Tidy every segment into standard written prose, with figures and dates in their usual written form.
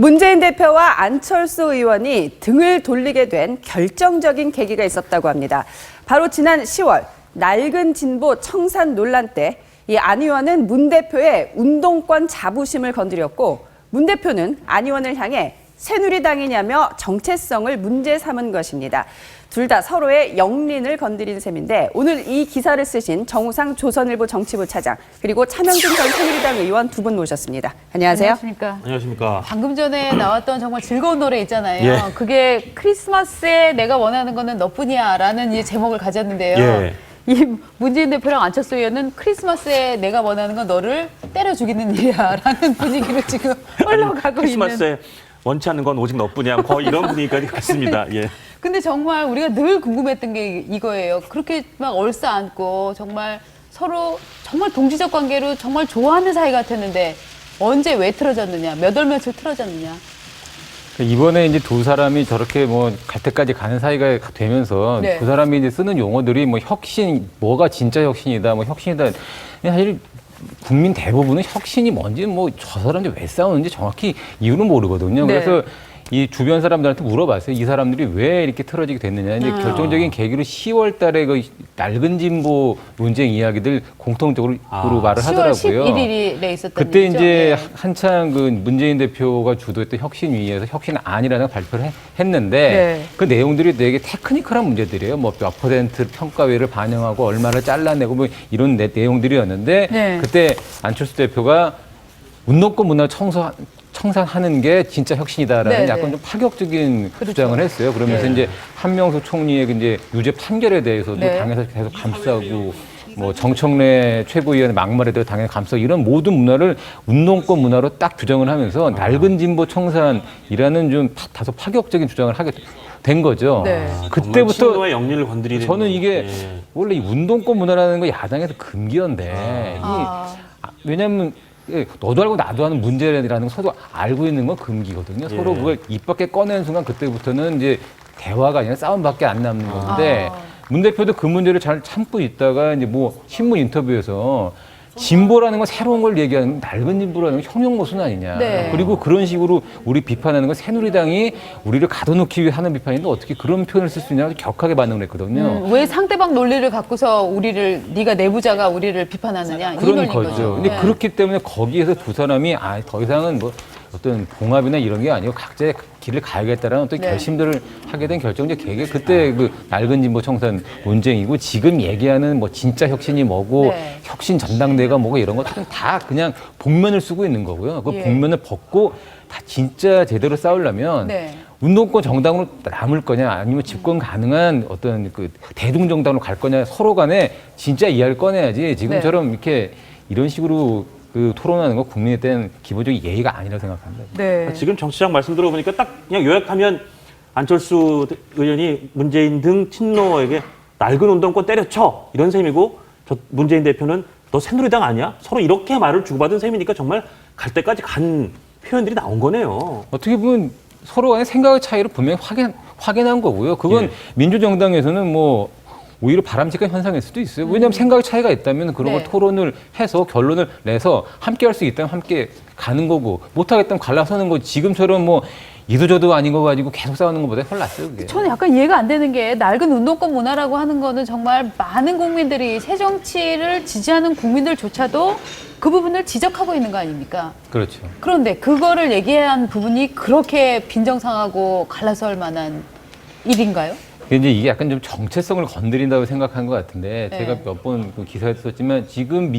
문재인 대표와 안철수 의원이 등을 돌리게 된 결정적인 계기가 있었다고 합니다. 바로 지난 10월 낡은 진보 청산 논란 때 이 안 의원은 문 대표의 운동권 자부심을 건드렸고 문 대표는 안 의원을 향해 새누리당이냐며 정체성을 문제 삼은 것입니다. 둘 다 서로의 영린을 건드린 셈인데 오늘 이 기사를 쓰신 정우상 조선일보 정치부 차장 그리고 차명진 전 새누리당 의원 두 분 모셨습니다. 안녕하세요. 안녕하십니까. 안녕하십니까. 방금 전에 나왔던 정말 즐거운 노래 있잖아요. 예. 그게 크리스마스에 내가 원하는 거는 너뿐이야 라는 이 제목을 가졌는데요. 예. 이 문재인 대표랑 안철수 의원은 크리스마스에 내가 원하는 건 너를 때려 죽이는 일이야 라는 분위기로 지금 흘러가고 있는. 크리스마스에 원치 않는 건 오직 너뿐이야. 거의 이런 분위기까지 갔습니다. 예. 근데 정말 우리가 늘 궁금했던 게 이거예요. 그렇게 막 얼싸안고 정말 서로 정말 동지적 관계로 정말 좋아하는 사이 같았는데 언제 왜 틀어졌느냐, 몇 월 며칠 틀어졌느냐. 이번에 이제 두 사람이 저렇게 뭐 갈 때까지 가는 사이가 되면서 네. 두 사람이 이제 쓰는 용어들이 뭐 혁신, 뭐가 진짜 혁신이다, 뭐 혁신이다. 사실 국민 대부분은 혁신이 뭔지 뭐 저 사람들이 왜 싸우는지 정확히 이유는 모르거든요. 네. 그래서 이 주변 사람들한테 물어봤어요. 이 사람들이 왜 이렇게 틀어지게 됐느냐. 이제 결정적인 계기로 10월 달에 그 낡은 진보 논쟁 이야기들 공통적으로 말을 10월 하더라고요. 11일에 있었던 그때 일이죠. 이제 네. 한창 그 문재인 대표가 주도했던 혁신위에서 혁신안이라는 걸 발표를 했는데 네. 그 내용들이 되게 테크니컬한 문제들이에요. 뭐 몇 퍼센트 평가외를 반영하고 얼마를 잘라내고 뭐 이런 내용들이었는데 네. 그때 안철수 대표가 운동권 문화 청산하는 게 진짜 혁신이다라는 네네. 약간 좀 파격적인 그렇죠. 주장을 했어요. 그러면서 네. 이제 한명숙 총리의 이제 유죄 판결에 대해서도 네. 당에서 계속 감싸고 뭐 정청래 최고위원의 막말에 대해 당연히 감싸고 이런 모든 문화를 운동권 문화로 딱 규정을 하면서 낡은 진보 청산이라는 좀 다소 파격적인 주장을 하게 된 거죠. 네. 그때부터 친노의 영리를 건드리는. 저는 이게 예. 원래 이 운동권 문화라는 거 야당에서 금기였는데 왜냐하면 너도 알고 나도 아는 문제라는 거 서로 알고 있는 건 금기거든요. 서로 그걸 입 밖에 꺼내는 순간 그때부터는 이제 대화가 아니라 싸움밖에 안 남는 건데 문 대표도 그 문제를 잘 참고 있다가 이제 뭐 신문 인터뷰에서 진보라는 건 새로운 걸 얘기하는 낡은 진보라는 건 형용모순 아니냐. 네. 그리고 그런 식으로 우리 비판하는 건 새누리당이 우리를 가둬놓기 위해 하는 비판인데 어떻게 그런 표현을 쓸 수 있냐고 격하게 반응을 했거든요. 왜 상대방 논리를 갖고서 우리를 네가 내부자가 우리를 비판하느냐 이 그런 논리인 거죠. 거죠. 근데 네. 그렇기 때문에 거기에서 두 사람이 더 이상은 뭐 어떤 봉합이나 이런 게 아니고 각자의 길을 가야겠다라는 어떤 네. 결심들을 하게 된 결정적 계기가 그때 그 낡은 진보 청산 논쟁이고 지금 얘기하는 뭐 진짜 혁신이 뭐고 네. 혁신 전당대가 뭐고 이런 것들은 다 그냥 복면을 쓰고 있는 거고요. 그 예. 복면을 벗고 다 진짜 제대로 싸우려면 네. 운동권 정당으로 남을 거냐 아니면 집권 가능한 어떤 그 대중 정당으로 갈 거냐 서로 간에 진짜 이해를 꺼내야지 지금처럼 이렇게 이런 식으로 그 토론하는 거 국민에 기본적인 예의가 아니라고 생각합니다. 네. 지금 정 시장 말씀 들어보니까 딱 그냥 요약하면 안철수 의원이 문재인 등 친노에게 낡은 운동권 때려쳐 이런 셈이고 저 문재인 대표는 너 새누리당 아니야? 서로 이렇게 말을 주고받은 셈이니까 정말 갈 때까지 간 표현들이 나온 거네요. 어떻게 보면 서로 간의 생각의 차이를 분명히 확인한 거고요. 그건 예. 민주정당에서는 뭐 오히려 바람직한 현상일 수도 있어요. 왜냐하면 생각의 차이가 있다면 그런 네. 걸 토론을 해서 결론을 내서 함께 할 수 있다면 함께 가는 거고 못하겠다면 갈라서는 거 지금처럼 뭐 이도저도 아닌 거 가지고 계속 싸우는 것보다 훨씬 낫어요. 그게. 저는 약간 이해가 안 되는 게 낡은 운동권 문화라고 하는 거는 정말 많은 국민들이 새 정치를 지지하는 국민들조차도 그 부분을 지적하고 있는 거 아닙니까? 그렇죠. 그런데 그거를 얘기한 부분이 그렇게 빈정상하고 갈라설 만한 일인가요? 이제 이게 약간 좀 정체성을 건드린다고 생각한 것 같은데 네. 제가 몇 번 그 기사에도 썼지만 지금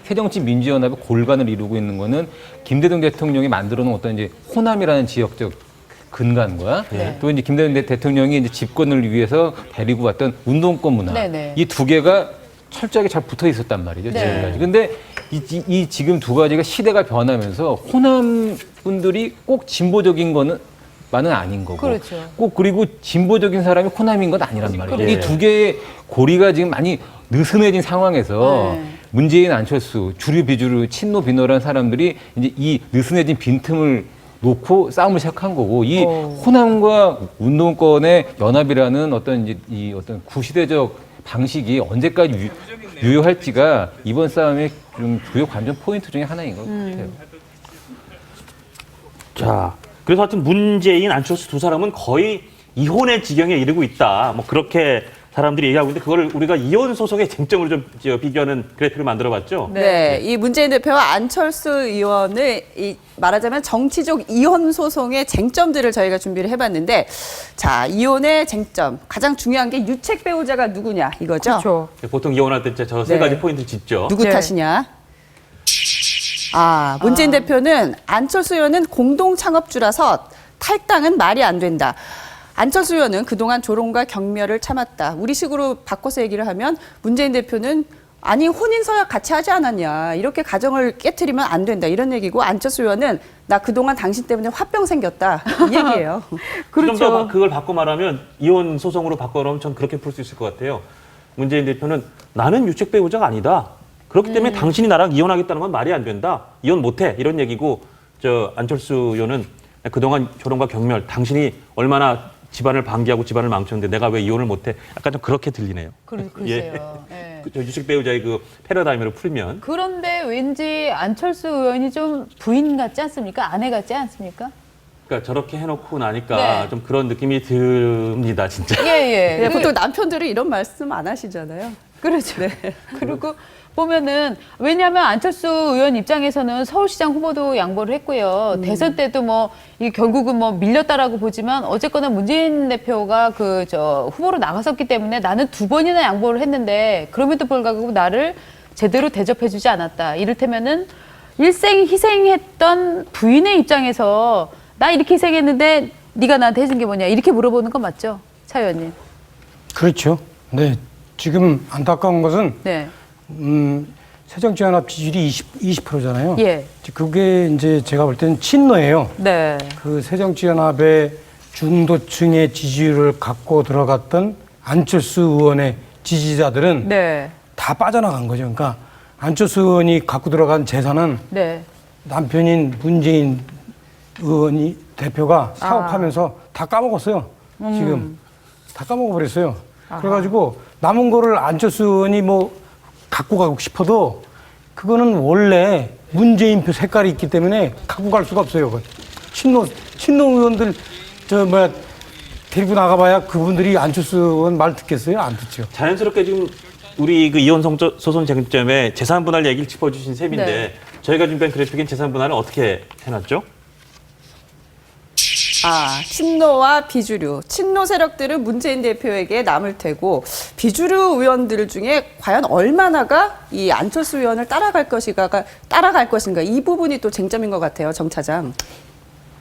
새정치민주연합의 골간을 이루고 있는 거는 김대중 대통령이 만들어 놓은 어떤 이제 호남이라는 지역적 근간과 네. 또 이제 김대중 대통령이 이제 집권을 위해서 데리고 왔던 운동권 문화 네네. 이 두 개가 철저하게 잘 붙어 있었단 말이죠. 네. 지금까지. 근데 이 지금 두 가지가 시대가 변하면서 호남 분들이 꼭 진보적인 거는 만은 아닌 거고 그렇죠. 꼭 그리고 진보적인 사람이 호남인 건 아니란 말이에요. 그렇죠. 이 두 개의 고리가 지금 많이 느슨해진 상황에서 네. 문재인, 안철수, 주류, 비주류, 친노, 비노라는 사람들이 이제 이 느슨해진 빈틈을 놓고 싸움을 시작한 거고 이 호남과 운동권의 연합이라는 어떤 이제 이 어떤 구시대적 방식이 언제까지 유효할지가 이번 싸움의 좀 주요 관전 포인트 중에 하나인 것 같아요. 자, 그래서 하여튼 문재인, 안철수 두 사람은 거의 이혼의 지경에 이르고 있다. 뭐 그렇게 사람들이 얘기하고 있는데 그거를 우리가 이혼 소송의 쟁점으로 좀 비교하는 그래프를 만들어봤죠. 네, 이 문재인 대표와 안철수 의원을 말하자면 정치적 이혼 소송의 쟁점들을 저희가 준비를 해봤는데, 자, 이혼의 쟁점 가장 중요한 게 유책 배우자가 누구냐 이거죠. 그렇죠. 보통 이혼할 때 저 세 네. 가지 포인트 짚죠. 누구 네. 탓이냐? 문재인 대표는 안철수 의원은 공동 창업주라서 탈당은 말이 안 된다. 안철수 의원은 그동안 조롱과 경멸을 참았다. 우리식으로 바꿔서 얘기를 하면 문재인 대표는 아니 혼인 서약 같이 하지 않았냐. 이렇게 가정을 깨트리면 안 된다. 이런 얘기고 안철수 의원은 나 그동안 당신 때문에 화병 생겼다. 이 얘기예요. 좀 더 그걸 바꿔 말하면 이혼 소송으로 바꿔 말하면 전 그렇게 풀 수 있을 것 같아요. 문재인 대표는 나는 유책 배우자가 아니다. 그렇기 때문에 당신이 나랑 이혼하겠다는 건 말이 안 된다. 이혼 못해. 이런 얘기고 저 안철수 의원은 그동안 조롱과 경멸, 당신이 얼마나 집안을 방기하고 집안을 망쳤는데 내가 왜 이혼을 못해? 약간 좀 그렇게 들리네요. 글쎄요. 예. 저 유책 배우자의 그 패러다임으로 풀면. 그런데 왠지 안철수 의원이 좀 부인 같지 않습니까? 아내 같지 않습니까? 그러니까 저렇게 해놓고 나니까 네. 좀 그런 느낌이 듭니다, 진짜. 예. 네, 보통 남편들은 이런 말씀 안 하시잖아요. 그렇죠. 그리고 보면은 왜냐하면 안철수 의원 입장에서는 서울시장 후보도 양보를 했고요. 대선 때도 뭐 이게 결국은 뭐 밀렸다라고 보지만 어쨌거나 문재인 대표가 그 저 후보로 나갔었기 때문에 나는 2번이나 양보를 했는데 그럼에도 불구하고 나를 제대로 대접해주지 않았다. 이를테면은 일생 희생했던 부인의 입장에서 나 이렇게 희생했는데 네가 나한테 해준 게 뭐냐 이렇게 물어보는 거 맞죠, 차 의원님? 그렇죠. 네. 지금 안타까운 것은 네. 새정치연합 지지율이 20%잖아요. 예. 그게 이제 제가 볼 때는 친노예요. 네. 그 새정치연합의 중도층의 지지율을 갖고 들어갔던 안철수 의원의 지지자들은 네. 다 빠져나간 거죠. 그러니까 안철수 의원이 갖고 들어간 재산은 네. 남편인 문재인 의원이 대표가 사업하면서 다 까먹었어요. 지금 다 까먹어 버렸어요. 그래가지고 남은 거를 안철수 의원이 뭐 갖고 가고 싶어도 그거는 원래 문재인표 색깔이 있기 때문에 갖고 갈 수가 없어요. 그건. 친노 의원들 데리고 나가봐야 그분들이 안철수 의원 말 듣겠어요? 안 듣죠. 자연스럽게 지금 우리 그 이혼 소송 쟁점에 재산 분할 얘기를 짚어주신 셈인데 네. 저희가 준비한 그래픽엔 재산 분할은 어떻게 해놨죠? 친노와 비주류. 친노 세력들은 문재인 대표에게 남을 테고 비주류 의원들 중에 과연 얼마나가 이 안철수 의원을 따라갈 것인가 이 부분이 또 쟁점인 것 같아요, 정 차장.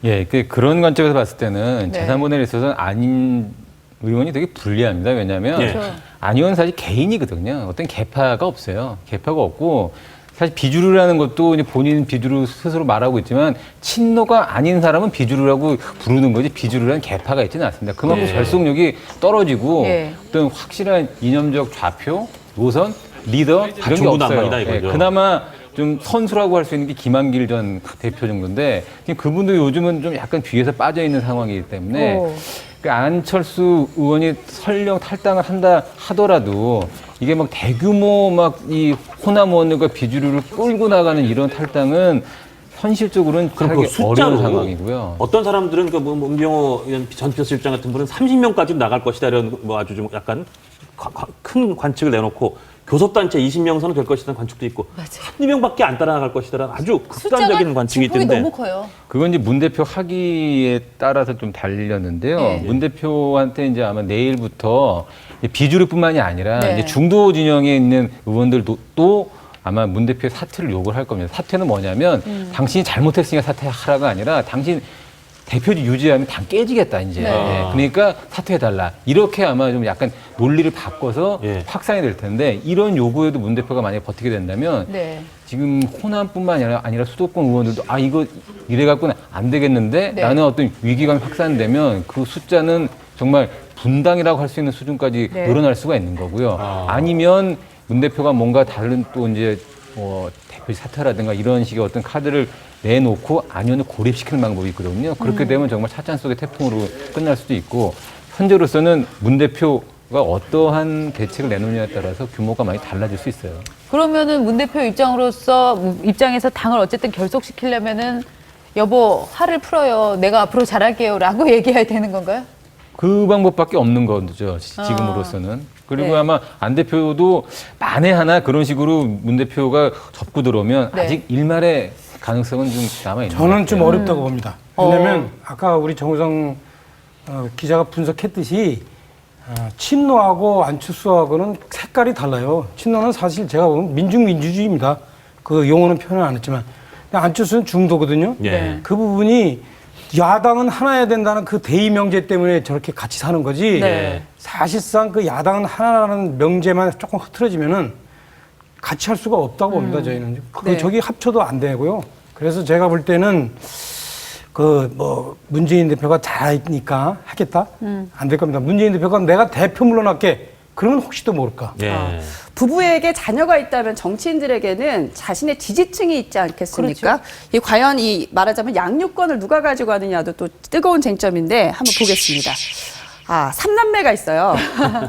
예, 그런 관점에서 봤을 때는 네. 재산 분할에 있어서는 안인 의원이 되게 불리합니다. 왜냐하면 네. 그렇죠. 안 의원은 사실 개인이거든요. 어떤 계파가 없어요. 계파가 없고 사실 비주류라는 것도 이제 본인 비주류 스스로 말하고 있지만 친노가 아닌 사람은 비주류라고 부르는 거지 비주류라는 계파가 있지는 않습니다. 그만큼 네. 결속력이 떨어지고 네. 어떤 확실한 이념적 좌표, 노선, 리더 이런 게 없어요. 중구난방이다, 이거죠. 그나마 좀 선수라고 할 수 있는 게 김한길 전 대표 정도인데 그분도 요즘은 좀 약간 뒤에서 빠져 있는 상황이기 때문에 오. 그 안철수 의원이 설령 탈당을 한다 하더라도 이게 막 대규모 막 이 호남 의원들과 비주류를 끌고 나가는 이런 탈당은 현실적으로는 그럼 하기 그 숫자로 어려운 상황이고요. 어떤 사람들은 그 문병호 전 비서실장 같은 분은 30명까지 나갈 것이다 이런 뭐 아주 좀 약간 큰 관측을 내놓고 교섭단체 20명 선은 될 것이라는 관측도 있고 한두 명밖에 안 따라나갈 것이라는 아주 극단적인 관측이 진폭이 있던데 너무 커요. 그건 이제 문 대표 학위에 따라서 좀 달렸는데요. 네. 문 대표한테 이제 아마 내일부터 비주류뿐만이 아니라 네. 이제 중도 진영에 있는 의원들도 또 아마 문 대표의 사퇴를 요구를 할 겁니다. 사퇴는 뭐냐면 당신이 잘못했으니까 사퇴하라가 아니라 당신 대표직 유지하면 당 깨지겠다 이제. 네. 예, 그러니까 사퇴해달라. 이렇게 아마 좀 약간 논리를 바꿔서 예. 확산이 될 텐데 이런 요구에도 문 대표가 만약에 버티게 된다면 네. 지금 호남뿐만 아니라 수도권 의원들도 이거 이래 갖고는 안 되겠는데 네. 라는 어떤 위기감이 확산되면 그 숫자는 정말 분당이라고 할 수 있는 수준까지 네. 늘어날 수가 있는 거고요. 아니면 문 대표가 뭔가 다른 또 이제 뭐 대표 사퇴라든가 이런 식의 어떤 카드를 내놓고 안위원을 고립시키는 방법이 있거든요. 그렇게 되면 정말 찻잔 속의 태풍으로 끝날 수도 있고 현재로서는 문 대표가 어떠한 대책을 내놓느냐에 따라서 규모가 많이 달라질 수 있어요. 그러면은 문 대표 입장에서 당을 어쨌든 결속시키려면은 여보 화를 풀어요. 내가 앞으로 잘할게요라고 얘기해야 되는 건가요? 그 방법밖에 없는 거죠. 지금으로서는. 그리고 네. 아마 안 대표도 만에 하나 그런 식으로 문 대표가 접고 들어오면 네. 아직 일말의 가능성은 좀 남아있는 것 저는 좀 같아요. 어렵다고 봅니다. 왜냐하면 아까 우리 정우성 기자가 분석했듯이 친노하고 안철수하고는 색깔이 달라요. 친노는 사실 제가 보면 민중민주주의입니다. 그 용어는 표현 안 했지만 안철수는 중도거든요. 예. 그 부분이 야당은 하나여야 된다는 그 대의 명제 때문에 저렇게 같이 사는 거지. 네. 사실상 그 야당은 하나라는 명제만 조금 흐트러지면은 같이 할 수가 없다고 봅니다. 저희는 네. 저기 합쳐도 안 되고요. 그래서 제가 볼 때는 그 뭐 문재인 대표가 잘하니까 하겠다 안 될 겁니다. 문재인 대표가 내가 대표 물러날게 그러면 혹시도 모를까. 예. 부부에게 자녀가 있다면 정치인들에게는 자신의 지지층이 있지 않겠습니까? 이 과연 이 말하자면 양육권을 누가 가지고 가느냐도 또 뜨거운 쟁점인데 한번 보겠습니다. 삼남매가 있어요.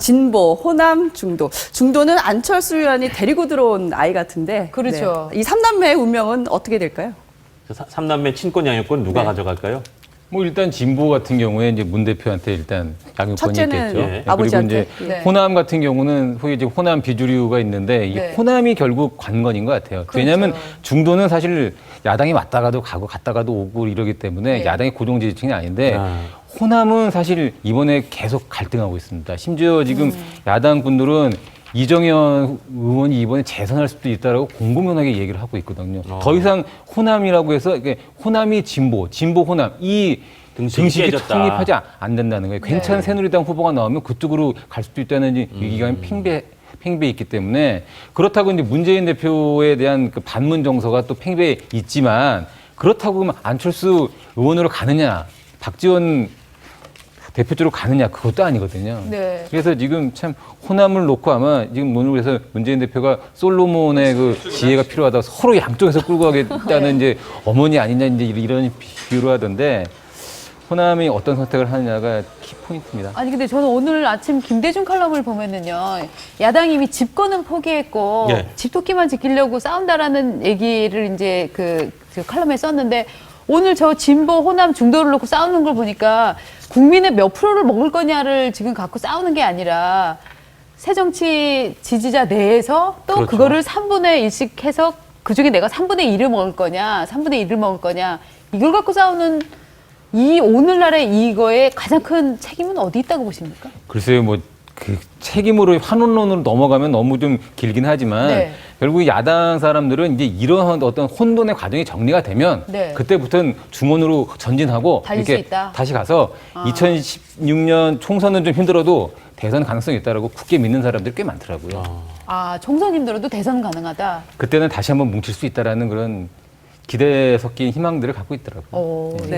진보, 호남, 중도. 중도는 안철수 의원이 데리고 들어온 아이 같은데. 그렇죠. 이 삼남매의 운명은 어떻게 될까요? 삼남매 친권 양육권 누가 네. 가져갈까요? 뭐 일단 진보 같은 경우에 이제 문 대표한테 일단 양육권이 첫째는 있겠죠. 예. 그리고 아버지한테. 이제 네. 호남 같은 경우는 소위 이제 호남 비주류가 있는데 이 네. 호남이 결국 관건인 것 같아요. 그렇죠. 왜냐하면 중도는 사실 야당이 왔다가도 가고 갔다가도 오고 이러기 때문에 네. 야당의 고정 지지층이 아닌데 아. 호남은 사실 이번에 계속 갈등하고 있습니다. 심지어 지금 야당 분들은 이정현 의원이 이번에 재선할 수도 있다라고 공공연하게 얘기를 하고 있거든요. 더 이상 호남이라고 해서 이게 호남이 진보, 진보 호남 이 등식이 깨졌다. 성립하지 안 된다는 거예요. 괜찮은 새누리당 후보가 나오면 그쪽으로 갈 수도 있다는 위기감이 팽배해 있기 때문에 그렇다고 이제 문재인 대표에 대한 그 반문 정서가 또 팽배해 있지만 그렇다고 그러면 안철수 의원으로 가느냐, 박지원 대표 쪽으로 가느냐 그것도 아니거든요. 네. 그래서 지금 참 호남을 놓고 아마 지금 오늘 그래서 문재인 대표가 솔로몬의 그 지혜가 필요하다 서로 양쪽에서 끌고 가겠다는 이제 어머니 아니냐 이제 이런 비유를 하던데 호남이 어떤 선택을 하느냐가 키포인트입니다. 아니 근데 저는 오늘 아침 김대중 칼럼을 보면은요 야당이 이미 집권은 포기했고 예. 집토끼만 지키려고 싸운다라는 얘기를 이제 그 칼럼에 썼는데 오늘 저 진보 호남 중도를 놓고 싸우는 걸 보니까 국민의 몇 프로를 먹을 거냐를 지금 갖고 싸우는 게 아니라 새정치 지지자 내에서 또 그렇죠. 그거를 3분의 1씩 해서 그중에 내가 3분의 1을 먹을 거냐 3분의 1을 먹을 거냐 이걸 갖고 싸우는 이 오늘날의 이거에 가장 큰 책임은 어디 있다고 보십니까? 글쎄요, 뭐 그 책임으로 환원론으로 넘어가면 너무 좀 길긴 하지만 네. 결국 야당 사람들은 이제 이러한 어떤 혼돈의 과정이 정리가 되면 네. 그때부터는 중원으로 전진하고 달릴 수 있다. 다시 가서 2016년 총선은 좀 힘들어도 대선 가능성이 있다라고 굳게 믿는 사람들이 꽤 많더라고요. 총선 힘들어도 대선 가능하다. 그때는 다시 한번 뭉칠 수 있다라는 그런 기대 섞인 희망들을 갖고 있더라고요. 오, 네.